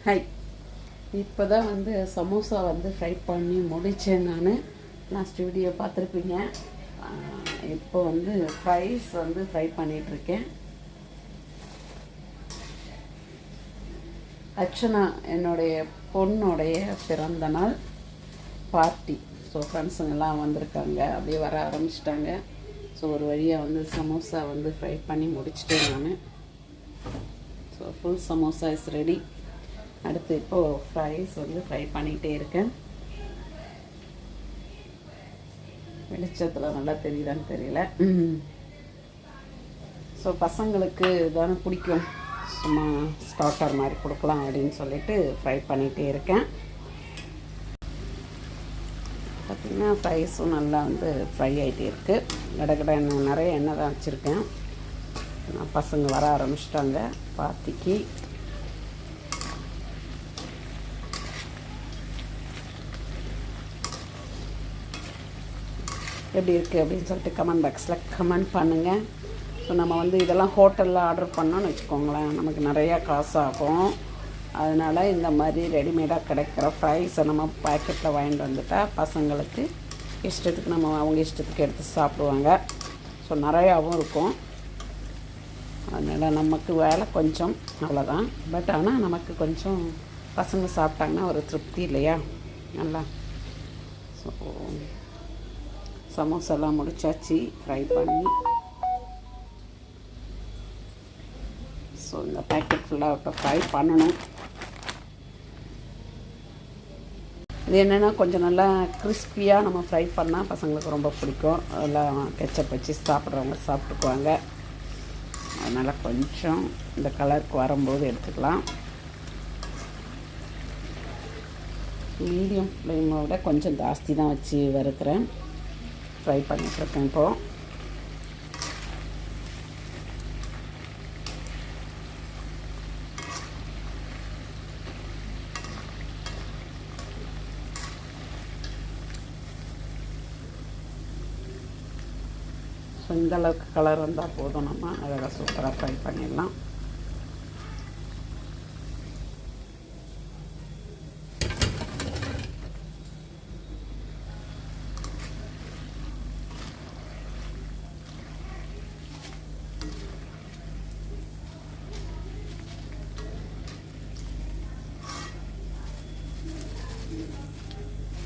Hi. இப்போ தான் samosa fry பண்ணி முடித்தேன். நான் லாஸ்ட் வீடியோ பார்த்துருப்பீங்க. இப்போ ஃப்ரைஸ் ஃப்ரை பண்ணிகிட்ருக்கேன். ஆக்சுவலா என்னுடைய பொண்ணுடைய பிறந்த நாள் பார்ட்டி. ஸோ ஃப்ரெண்ட்ஸுங்கெல்லாம் வந்திருக்காங்க, அப்படியே வர ஆரம்பிச்சிட்டாங்க. ஸோ ஒரு வழியாக சமோசா ஃப்ரை பண்ணி முடிச்சிட்டேன் நான். So full samosa is ready. அடுத்து இப்போது ஃப்ரைஸ் ஃப்ரை பண்ணிகிட்டே இருக்கேன். வெளிச்சத்தில் நல்லா தெரியுதான்னு தெரியல. ஸோ பசங்களுக்கு தானே பிடிக்கும், சும்மா ஸ்டார்டர் மாதிரி கொடுக்கலாம் அப்படின்னு சொல்லிட்டு ஃப்ரை பண்ணிகிட்டே இருக்கேன். பார்த்திங்கன்னா ஃப்ரைஸும் நல்லா ஃப்ரை ஆகிட்டே இருக்குது. கடை நிறைய எண்ணெய் தான் வச்சுருக்கேன். பசங்க வர ஆரம்பிச்சிட்டாங்க பார்ட்டிக்கு. எப்படி இருக்குது அப்படின்னு சொல்லிட்டு கமெண்ட் பாக்ஸில் கமெண்ட் பண்ணுங்கள். ஸோ நம்ம இதெல்லாம் ஹோட்டலில் ஆர்டர் பண்ணோன்னு வச்சுக்கோங்களேன், நமக்கு நிறையா காசு ஆகும். அதனால் இந்த மாதிரி ரெடிமேடாக கிடைக்கிற ஃப்ரைஸை நம்ம பேக்கெட்டில் வாங்கிட்டு வந்துட்டால் பசங்களுக்கு இஷ்டத்துக்கு அவங்க இஷ்டத்துக்கு எடுத்து சாப்பிடுவாங்க. ஸோ நிறையாவும் இருக்கும். அதனால் நமக்கு வேலை கொஞ்சம் அவ்வளோதான். பட் ஆனால் நமக்கு கொஞ்சம் பசங்க சாப்பிட்டாங்கன்னா ஒரு திருப்தி இல்லையா நல்லா. ஸோ சமோசாலாம் முடிச்சாச்சு ஃப்ரை பண்ணி. ஸோ இந்த பேக்கெட் ஃபுல்லாக இப்போ ஃப்ரை பண்ணணும். இது என்னென்னா கொஞ்சம் நல்லா கிறிஸ்பியாக நம்ம ஃப்ரை பண்ணால் பசங்களுக்கு ரொம்ப பிடிக்கும். அதெல்லாம் கெச்சப் வச்சு சாப்பிட்றவங்க சாப்பிட்டுக்குவாங்க. அதனால் கொஞ்சம் இந்த கலருக்கு வரும்போது எடுத்துக்கலாம். மீடியம் ஃப்ளேமை விட கொஞ்சம் ஜாஸ்தி தான் வச்சு வறுக்கிறேன், ஃப்ரை பண்ணிகிட்ருக்கேன் இப்போது. ஸோ இந்தளவுக்கு கலர் வந்தால் போதும், நம்ம அழகாக சூப்பராக ஃப்ரை பண்ணிடலாம்.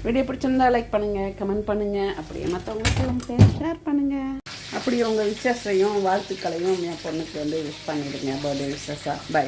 வீடியோ பிடிச்சிருந்தா லைக் பண்ணுங்கள், கமெண்ட் பண்ணுங்கள், அப்படியே மற்றவங்களுக்கு ஷேர் பண்ணுங்கள். அப்படி உங்கள் விஷஸையும் வாழ்த்துக்களையும் என் பொண்ணுக்கு விஷ் பண்ணிவிடுங்க, பர்த்டே விஷஸாக. பை.